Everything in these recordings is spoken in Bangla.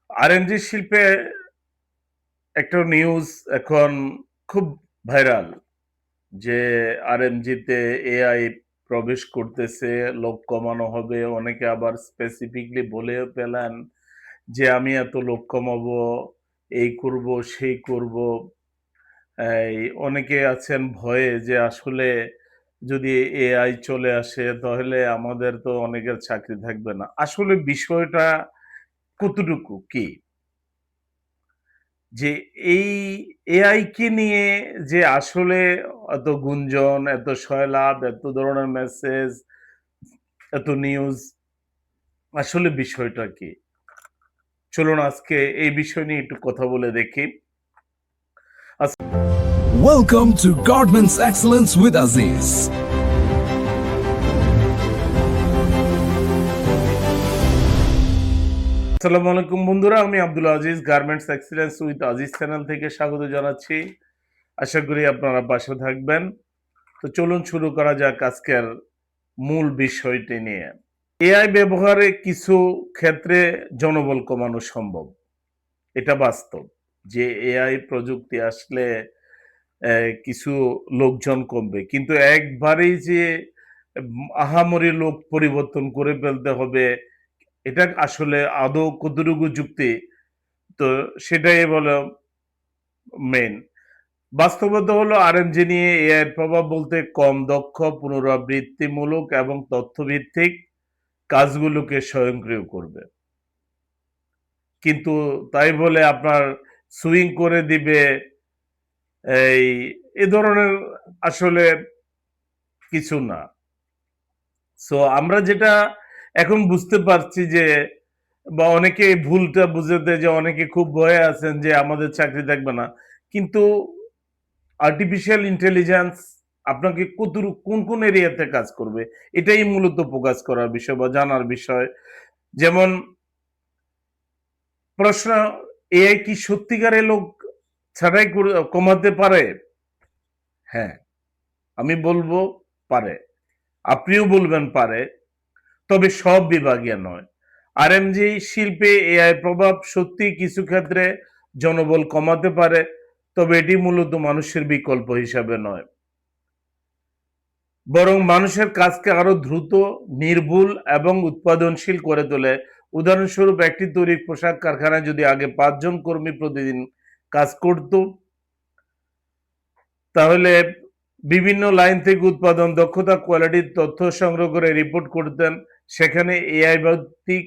আরএমজি শিল্পে একটা নিউজ এখন খুব ভাইরাল যে আরএমজিতে এআই প্রবেশ করতেছে, লোক কমানো হবে। অনেকে আবার স্পেসিফিকলি বলেও ফেলেন যে আমি এত লোক কমাবো, এই করব, সেই করব। এই অনেকে আছেন ভয়ে যে আসলে যদি এআই চলে আসে তাহলে আমাদের তো অনেকের চাকরি থাকবে না। আসলে বিষয়টা কতটুকু কি? যে এই এআই কে নিয়ে যে আসলে এত গুঞ্জন, এত সয়লাব, এত ধরনের মেসেজ, এত নিউজ, আসলে বিষয়টা কি? চলুন আজকে এই বিষয় নিয়ে একটু কথা বলে দেখি। Welcome to Godman's Excellence with Aziz. আসসালামু আলাইকুম বন্ধুরা, আমি Abdul Aziz, garments excellence with Aziz channel থেকে স্বাগত জানাচ্ছি। আশা করি আপনারা পাশে থাকবেন। তো চলুন শুরু করা যাক আজকের মূল বিষয়টি নিয়ে। এআই ব্যবহারে কিছু ক্ষেত্রে জনবল কমানো সম্ভব। এটা বাস্তব যে এআই প্রযুক্তি আসলে কিছু লোকজন কমবে, কিন্তু একবারেই যে আহামরি লোক পরিবর্তন করে ফেলতে হবে, এটা আসলে আদৌ কতটুকু যুক্তি? তো সেটাই বলো মেন বাস্তবতা হলো আরএমজি নিয়ে এআই এর প্রভাব বলতে কম দক্ষ, পুনরাবৃত্তিমূলক এবং তথ্যভিত্তিক কাজগুলোকে স্বয়ংক্রিয় করবে। কিন্তু তাই বলে আপনার সুইং করে দিবে, এই এ ধরনের আসলে কিছু না। সো আমরা যেটা এখন বুঝতে পারছি যে, বা অনেকে এই ভুলটা বুঝাতে যে অনেকে খুব ভয়ে আছেন যে আমাদের চাকরি থাকবে না। কিন্তু আর্টিফিশিয়াল ইন্টেলিজেন্স আপনাকে কোন কোন এরিয়াতে কাজ করবে, এটাই মূলত ফোকাস করার বিষয় বা জানার বিষয়। যেমন প্রশ্ন, এআই কি সত্যিকারে লোক ছাঁটাই কমাতে পারে? হ্যাঁ, আমি বলবো পারে। আপনিও বলবেন পারে, তবে সব বিভাগে নয়। আরএমজি শিল্পে এআই প্রভাব সত্যি কিছু ক্ষেত্রে জনবল কমাতে পারে, তবে এটি মূলত মানুষের বিকল্প হিসাবে নয়, বরং মানুষের কাজকে আরো দ্রুত, নির্ভুল এবং উৎপাদনশীল করে তোলে। উদাহরণস্বরূপ, একটি তৈরি পোশাক কারখানায় যদি আগে ৫ জন কর্মী প্রতিদিন কাজ করত, তাহলে বিভিন্ন লাইন থেকে উৎপাদন, দক্ষতা, কোয়ালিটির তথ্য সংগ্রহ করে রিপোর্ট করতেন। সেখানে এআই ভিত্তিক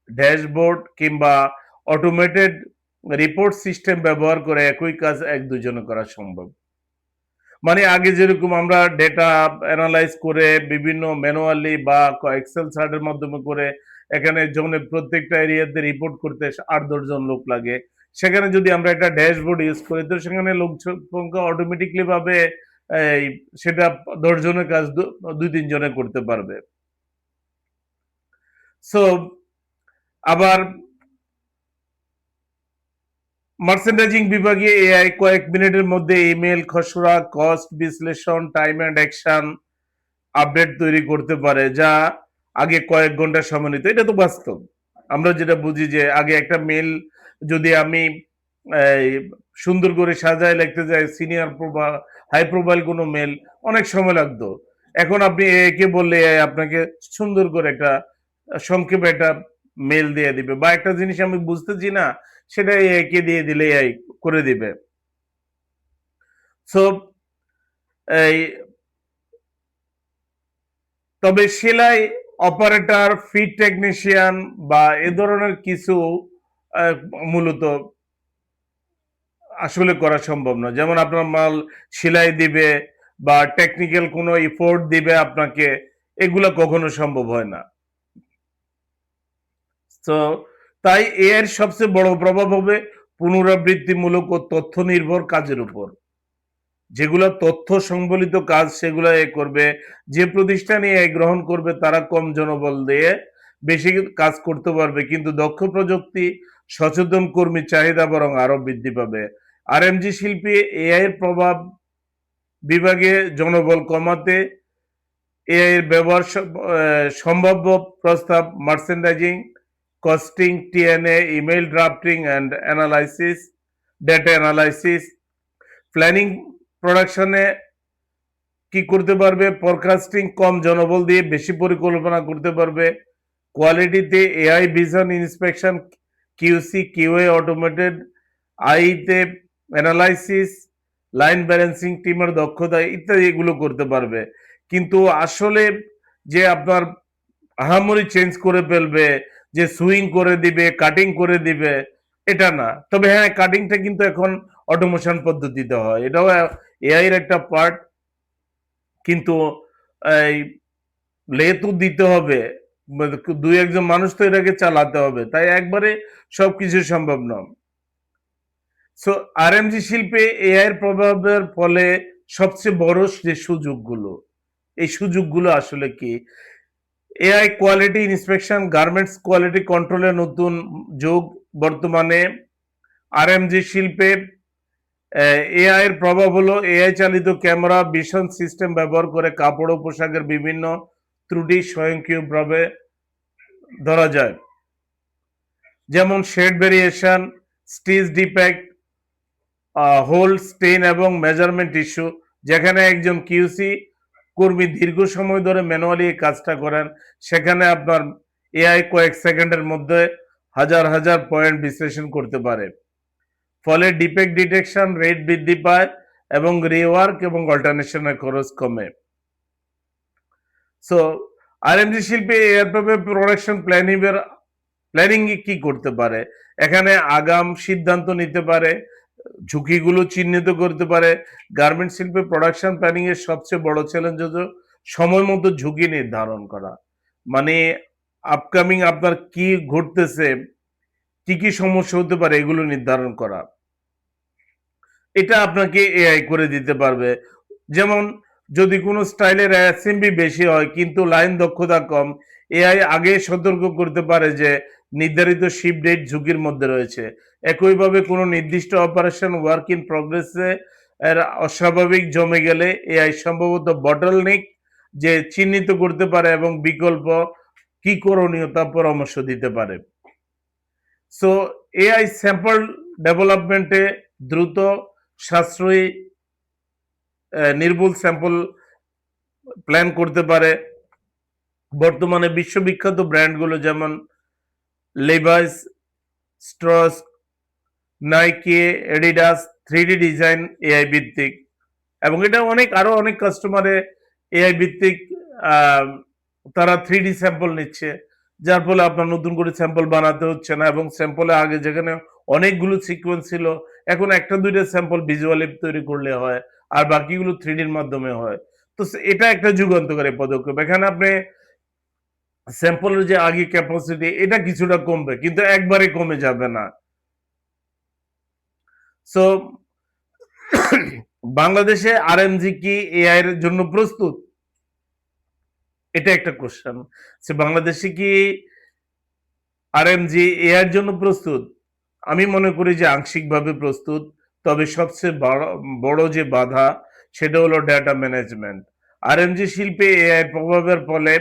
ড্যাশবোর্ড কিংবা অটোমেটেড রিপোর্ট সিস্টেম ব্যবহার করে একই কাজ ১-২ জনে করা সম্ভব। মানে আগে যেরকম আমরা ডেটা অ্যানালাইজ করে বিভিন্ন ম্যানুয়ালি বা এক্সেল চার্টের মাধ্যমে করে এখানে যখন প্রত্যেকটা এরিয়াতে রিপোর্ট করতে ৮-১০ জন লোক লাগে, সেখানে যদি আমরা একটা ড্যাশবোর্ড ইউজ করি তো সেখানে লোক সংখ্যা অটোমেটিকলি ভাবে এই সেটা ১০ জনের কাজ ২-৩ জনে করতে পারবে। সো আবার মার্চেন্ডাইজিং বিভাগে এআই কয়েক মিনিটের মধ্যে ইমেল, খসড়া, কস্ট বিশ্লেষণ, টাইম অ্যান্ড অ্যাকশন আপডেট তৈরি করতে পারে, যা আগে কয়েক ঘন্টা সময় নিত। এটা তো বাস্তব। আমরা যেটা বুঝি যে আগে একটা মেল যদি আমি এই সুন্দর করে সাজায় লিখতে যাই, সিনিয়র হাই প্রোফাইল কোনো মেল, অনেক সময় লাগতো। এখন আপনি একে বললে AI আপনাকে সুন্দর করে একটা সংক্ষেপে একটা মেল দিয়ে দিবে, বা একটা জিনিস আমি বুঝতেছি না সেটা AI কে দিয়ে দিলে AI করে দিবে। সো এই তবে সেলাই অপারেটর, ফিট টেকনিশিয়ান বা এ ধরনের কিছু আহ, মূলত আসলে করা সম্ভব না। যেমন আপনার মাল সেলাই দিবে বা টেকনিক্যাল কোনো ইফোর্ট দিবে আপনাকে, এগুলা কখনো সম্ভব হয় না। তো তাই এর সবচেয়ে বড় প্রভাব হবে পুনরাবৃত্তিমূলক ও তথ্য নির্ভর কাজের উপর। যেগুলো তথ্য সংবলিত কাজ সেগুলো এ করবে। যে প্রতিষ্ঠান এআই গ্রহণ করবে তারা কম জনবল দিয়ে বেশি কাজ করতে পারবে, কিন্তু দক্ষ প্রযুক্তি, সচেতন কর্মী চাহিদা বরং আরো বৃদ্ধি পাবে। আরএমজি শিল্পী এআই এর প্রভাব বিভাগে জনবল কমাতে এআই এর ব্যবহার সম্ভাব্য প্রস্তাব, merchandising, costing, TNA, email drafting and analysis, data analysis, planning প্রোডাকশনে কি করতে পারবে, ফরকাস্টিং কম জনবল দিয়ে বেশি পরিকল্পনা করতে পারবে, কোয়ালিটিতে AI vision inspection, QC QA automated, আইতে অ্যানালাইসিস, লাইন ব্যালেন্সিং, টিমের দক্ষতা ইত্যাদি এগুলো করতে পারবে। কিন্তু আসলে যে আপনার আহামরি চেঞ্জ করে ফেলবে, যে সুইং করে দিবে, কাটিং করে দিবে, এটা না। তবে হ্যাঁ, কাটিংটা কিন্তু এখন অটোমেশন পদ্ধতিতে হয়, এটাও এআই এর একটা পার্ট। কিন্তু এই লেতো দিতে হবে, দুই একজন মানুষ তো এটাকে চালাতে হবে, তাই একবারে সবকিছু সম্ভব নয়। সো আরএমজি শিল্পে এআই এর প্রভাবের ফলে সবচেয়ে বড় যে সুযোগগুলো, এই সুযোগগুলো আসলে কি? AI quality inspection, garments quality কন্ট্রোলের নতুন যোগ বর্তমানে আরএমজি শিল্পে। এআই এর প্রভাব হলো এআই চালিত ক্যামেরা ভিশন সিস্টেম ব্যবহার করে কাপড় ও পোশাকের বিভিন্ন ত্রুটি স্বয়ংক্রিয়ভাবে ধরা যায়, যেমন shade variation, stitch defect, hole, stain এবং মেজারমেন্ট ইস্যু। যেখানে একজন কিউসি কর্মী দীর্ঘ সময় ধরে ম্যানুয়ালি এই কাজটা করেন, সেখানে আপনার এআই কয়েক সেকেন্ডের মধ্যে হাজার হাজার পয়েন্ট বিশ্লেষণ করতে পারে। ফলে ডিফেক্ট ডিটেকশন রেট বৃদ্ধি পায় এবং রিওয়ার্ক এবং অল্টারনেশনের খরচ কমে। সো আরএমজি শিল্পে এর প্রোডাকশন প্ল্যানিং কি করতে পারে? এখানে আগাম সিদ্ধান্ত নিতে পারে, ঝুঁকিগুলো চিহ্নিত করতে পারে। গার্মেন্ট শিল্পে প্রোডাকশন প্ল্যানিং এর সবচেয়ে বড় চ্যালেঞ্জ হলো সময় মতো ঝুঁকি নির্ধারণ করা। মানে আপকামিং আপনার কি ঘটতেছে, কি কি সমস্যা হতে পারে, এগুলো নির্ধারণ করা। এটা আপনাকে এআই করে দিতে পারবে। যেমন যদি কোনো স্টাইলের অ্যাসেম্বলি বেশি হয় কিন্তু লাইন দক্ষতা কম, এআই আগে সতর্ক করতে পারে যে নির্ধারিত শিপ ডেট ঝুঁকির মধ্যে রয়েছে। একইভাবে কোনো নির্দিষ্ট অপারেশন ওয়ার্ক ইন প্রগ্রেসে এর অস্বাভাবিক জমে গেলে এআই সম্ভবত বটলনেক যে চিহ্নিত করতে পারে এবং বিকল্প কি করণীয় তা পরামর্শ দিতে পারে। সো এআই স্যাম্পল ডেভেলপমেন্টে দ্রুত, সাশ্রয়ী, নির্ভুল স্যাম্পল প্ল্যান করতে পারে। বর্তমানে বিশ্ববিখ্যাত ব্র্যান্ডগুলো যেমন Levi's, Strauss, Nike, Adidas, 3D design AI ভিত্তিক, এবং এটা আরো অনেক কাস্টমারে এআই ভিত্তিক আহ, তারা 3D স্যাম্পল নিচ্ছে, যার ফলে আপনার নতুন করে স্যাম্পল বানাতে হচ্ছে না, এবং স্যাম্পলে আগে যেখানে অনেকগুলো সিকোয়েন্স ছিল, এখন একটা দুইটা স্যাম্পল ভিজুয়ালি তৈরি করলে হয়, আর বাকিগুলো 3Dর মাধ্যমে হয়। তো এটা একটা যুগান্তকারী পদক্ষেপ। এখানে আপনি স্যাম্পলের যে আগে ক্যাপাসিটি, এটা কিছুটা কমবে, কিন্তু একবারে কমে যাবে না। সো বাংলাদেশে আরএমজি কি এআই এর জন্য প্রস্তুত? এটা একটা কোশ্চেন। সে বাংলাদেশে কি আরএমজি এআই এর জন্য প্রস্তুত? আমি মনে করি যে আংশিকভাবে প্রস্তুত। তবে সবচেয়ে বড় যে বাধা, সেটা হলো ডেটা ম্যানেজমেন্ট। আরএমজি শিল্পে এআই প্রভাবের ফলে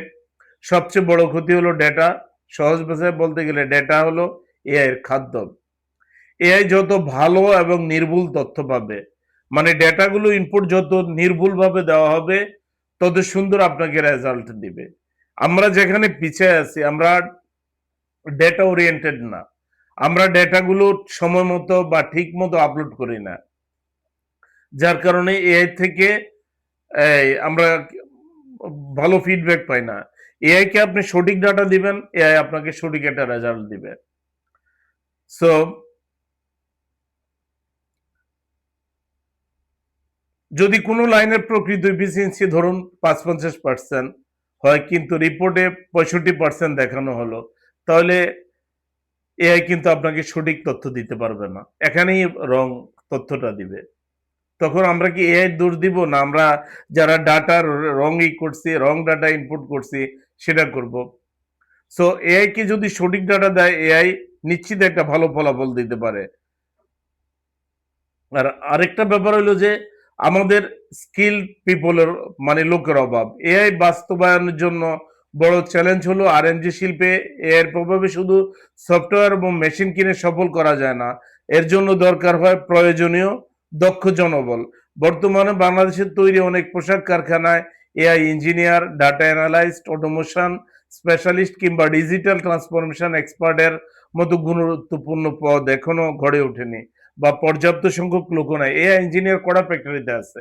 সবচেয়ে বড় ক্ষতি হলো ডেটা। সহজ ভাষায় বলতে গেলে ডেটা হলো এআই এর খাদ্য। এআই যত ভালো এবং নির্ভুল তথ্য পাবে, মানে ডেটাগুলো ইনপুট যত নির্ভুলভাবে দেওয়া হবে, তত সুন্দর আপনাকে রেজাল্ট দিবে। আমরা যেখানে পিছিয়ে আছি, আমরা ডেটা ওরিয়েন্টেড না, আমরা ডেটাগুলো সময় মতো বা ঠিক মতো আপলোড করি না, যার কারণে এআই থেকে আমরা ভালো ফিডব্যাক পাই না। এআই কে আপনি সঠিক ডাটা দিবেন, এআই আপনাকে সঠিক একটা রেজাল্ট দিবে। সো যদি কোনো লাইনের প্রকৃত এফিসিয়েন্সি ধরুন ৫-৫০% হয়, কিন্তু রিপোর্টে ৬৫% দেখানো হলো, তাহলে এআই কিন্তু আপনাকে সঠিক তথ্য দিতে পারবে না, এখানেই রং তথ্যটা দিবে। তখন আমরা কি এআই দোষ দিব না, আমরা যারা ডাটা করছি, রং ডাটা ইনপুট করছি, সেটা করব। সো এআই কে যদি সঠিক ডাটা দেয়, এআই নিশ্চিত একটা ভালো ফলাফল দিতে পারে। আর আরেকটা ব্যাপার হলো যে আমাদের স্কিল পিপলের, মানে লোকের অভাব। এআই বাস্তবায়নের জন্য বড় চ্যালেঞ্জ হলো আরএমজি শিল্পে এর প্রভাবে শুধু সফটওয়্যার এবং মেশিন কিনে সফল করা যায় না, এর জন্য দরকার হয় প্রয়োজনীয় দক্ষ জনবল। বর্তমানে বাংলাদেশের তৈরি অনেক পোশাক কারখানায় AI engineer, data analyst, automation specialist কিংবা ডিজিটাল ট্রান্সফরমেশন এক্সপার্টের মতো গুরুত্বপূর্ণ পদ এখনো গড়ে ওঠেনি বা পর্যাপ্ত সংখ্যক লোক নাই। এআই ইঞ্জিনিয়ার কড়া ফ্যাক্টরিতে আছে।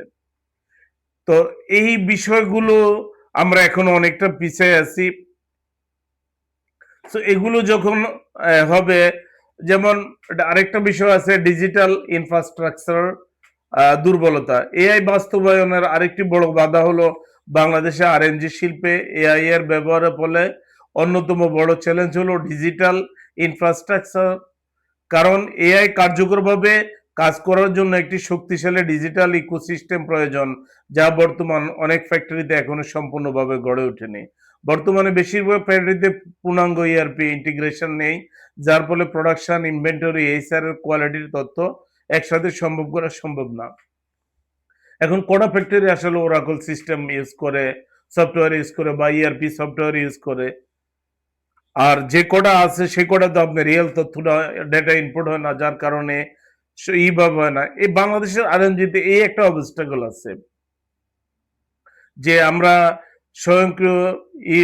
তো এই বিষয়গুলো আমরা এখনো অনেকটা পিছিয়ে আছি। তো এগুলো যখন হবে, যেমন আরেকটা বিষয় আছে ডিজিটাল ইনফ্রাস্ট্রাকচার দুর্বলতা। এআই বাস্তবায়নের আরেকটি বড় বাধা হলো বাংলাদেশে আরএনজি শিল্পে এআই এর ব্যবহারের ফলে অন্যতম বড় চ্যালেঞ্জ হলো ডিজিটাল ইনফ্রাস্ট্রাকচার। কারণ এআই কার্যকরভাবে কাজ করার জন্য একটি শক্তিশালী ডিজিটাল ইকোসিস্টেম প্রয়োজন, যা বর্তমান অনেক ফ্যাক্টরিতে এখনো সম্পূর্ণভাবে গড়ে ওঠেনি। বর্তমানে বেশিরভাগ ফ্যাক্টরিতে পূর্ণাঙ্গ ইআরপি ইন্টিগ্রেশন নেই, যার ফলে প্রোডাকশন, ইনভেন্টরি, এইচআর এর কোয়ালিটির তথ্য একসাথে সম্ভব করা সম্ভব না। এখন কোটা ফ্যাক্টরি আসলে ওরাকল সিস্টেম ইউজ করে, সফটওয়্যার ইউজ করে বা ইআরপি সফটওয়্যার ইউজ করে। আর যে কোডা আছে সেই কোডা তো আপনার রিয়েল তথ্যটা ডেটা ইনপুট হয় না, যার কারণে এইভাবে হয় না। এই বাংলাদেশের আরএনজিতে এই একটা অবস্টাকল আছে যে আমরা স্বয়ংক্রিয় ই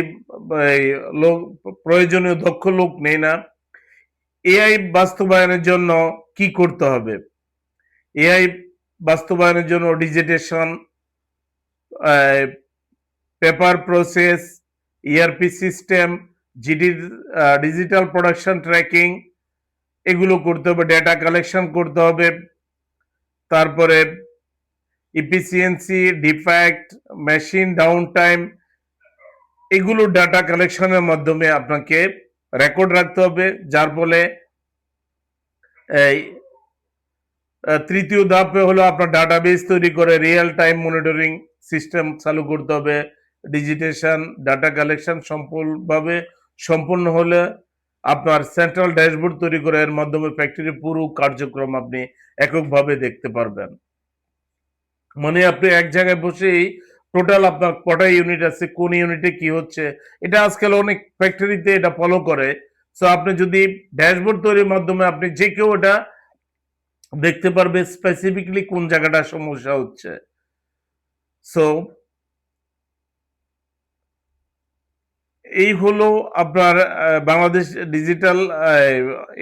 এই লোক, প্রয়োজনীয় দক্ষ লোক নেই না। এআই বাস্তবায়নের জন্য কি করতে হবে? এআই বাস্তবায়নের জন্য digitization, paper process, ERP system, GD, digital production tracking, এগুলো করতে হবে। ডেটা কালেকশন করতে হবে। তারপরে efficiency, defect, machine down time, এগুলো ডাটা কালেকশনের মাধ্যমে আপনাকে রেকর্ড রাখতে হবে, যার ফলে এই তৃতীয় ধাপে হলো আপনার ডাটাবেস তৈরি করে রিয়েল টাইম মনিটরিং সিস্টেম চালু করতে হবে। ডিজিটেশন, ডাটা কালেকশন সম্পূর্ণ হলে আপনার সেন্ট্রাল ড্যাশবোর্ড তৈরি করে এর মাধ্যমে ফ্যাক্টরির পুরো কার্যক্রম আপনি এককভাবে দেখতে পারবেন। মানে আপনি এক জায়গায় বসেই টোটাল আপনার কটা ইউনিট আছে, কোন ইউনিটে কি হচ্ছে, এটা আজকাল অনেক ফ্যাক্টরিতে এটা ফলো করে। সো আপনি যদি ড্যাশবোর্ড তৈরির মাধ্যমে আপনি যে কেউ এটা দেখতে পারবে স্পেসিফিকলি কোন জায়গাটা সমস্যা হচ্ছে। সো এই হলো আপনার বাংলাদেশ ডিজিটাল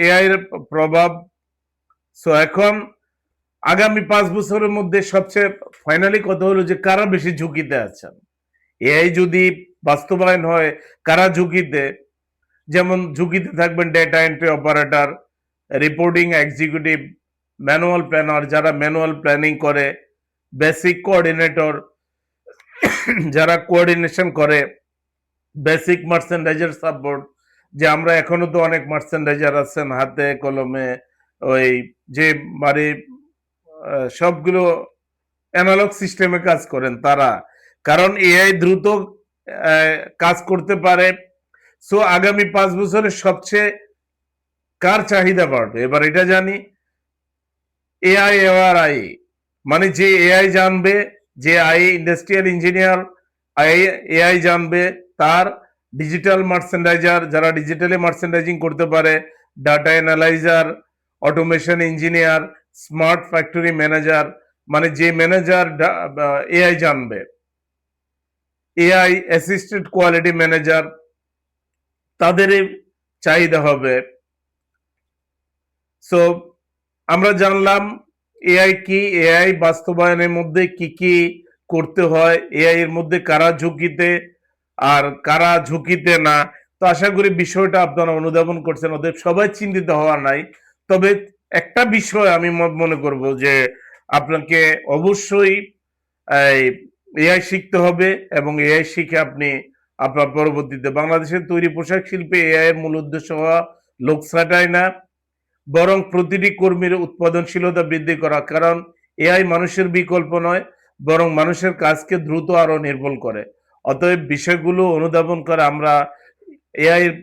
এআই এর প্রভাব। সো এখন আগামী 5 বছরের মধ্যে সবচেয়ে ফাইনালি কথা হলো যে কারা বেশি ঝুঁকিতে আছেন। এআই যদি বাস্তবায়ন হয়, কারা ঝুঁকিতে? যেমন ঝুঁকিতে থাকবেন data entry operator, reporting executive, manual planner যারা ম্যানুয়াল প্ল্যানিং করে, বেসিক কোঅর্ডিনেটর যারা কোঅর্ডিনেশন করে, বেসিক মার্চেন্ডাইজার সাপোর্ট, যে আমরা এখনো তো অনেক মার্চেন্ডাইজার আছেন হাতে কলমে, ওই যে মানে সবগুলো অ্যানালগ সিস্টেমে কাজ করেন তারা, কারণ এআই দ্রুত কাজ করতে পারে। সো আগামী 5 বছরে সবচেয়ে কার চাহিদা বাড়বে এবার এটা জানি, এআই এওয়ার আই, মানে যে এআই জানবে, যে ইন্ডাস্ট্রিয়াল ইঞ্জিনিয়ার এআই জানবে, তার ডিজিটাল মার্চেন্ডাইজার যারা ডিজিটালি মার্চেন্ডাইজিং করতে পারে, data analyser, automation engineer, smart factory manager, মানে যে ম্যানেজার এআই জানবে, এআই অ্যাসিস্টেড কোয়ালিটি ম্যানেজার, তাদের চাহিদা হবে। সো আমরা জানলাম এআই কি, এআই বাস্তবায়নের মধ্যে কি কি করতে হয়, এআই এর মধ্যে কারা ঝুঁকিতে আর কারা ঝুঁকিতে না। তো আশা করি বিষয়টা আপনারা অনুধাবন করছেন, অতএব সবাই চিন্তিত হওয়া নাই। তবে একটা বিষয় আমি মনে করব যে আপনাকে অবশ্যই এআই শিখতে হবে এবং এআই শিখে আপনি আপনার পরবর্তীতে বাংলাদেশের তৈরি পোশাক শিল্পে এআই এর মূল উদ্দেশ্য হওয়া লোক ছাঁটাই না, বরং প্রতিটি কর্মীর উৎপাদনশীলতা বৃদ্ধি করা। কারণ এআই মানুষের বিকল্প নয়, বরং মানুষের কাজকে দ্রুত আরো নির্ভুল করে। অতএব বিষয়গুলো অনুধাবন করে আমরা এআই এর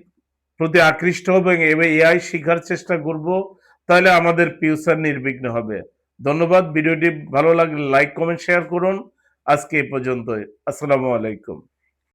প্রতি আকৃষ্ট হব এবং এআই শেখার চেষ্টা করব, তাহলে আমাদের ফিউচার নির্বিঘ্ন হবে। ধন্যবাদ। ভিডিওটি ভালো লাগলে লাইক, কমেন্ট, শেয়ার করুন। আজকে এই পর্যন্তই। আসসালামু আলাইকুম।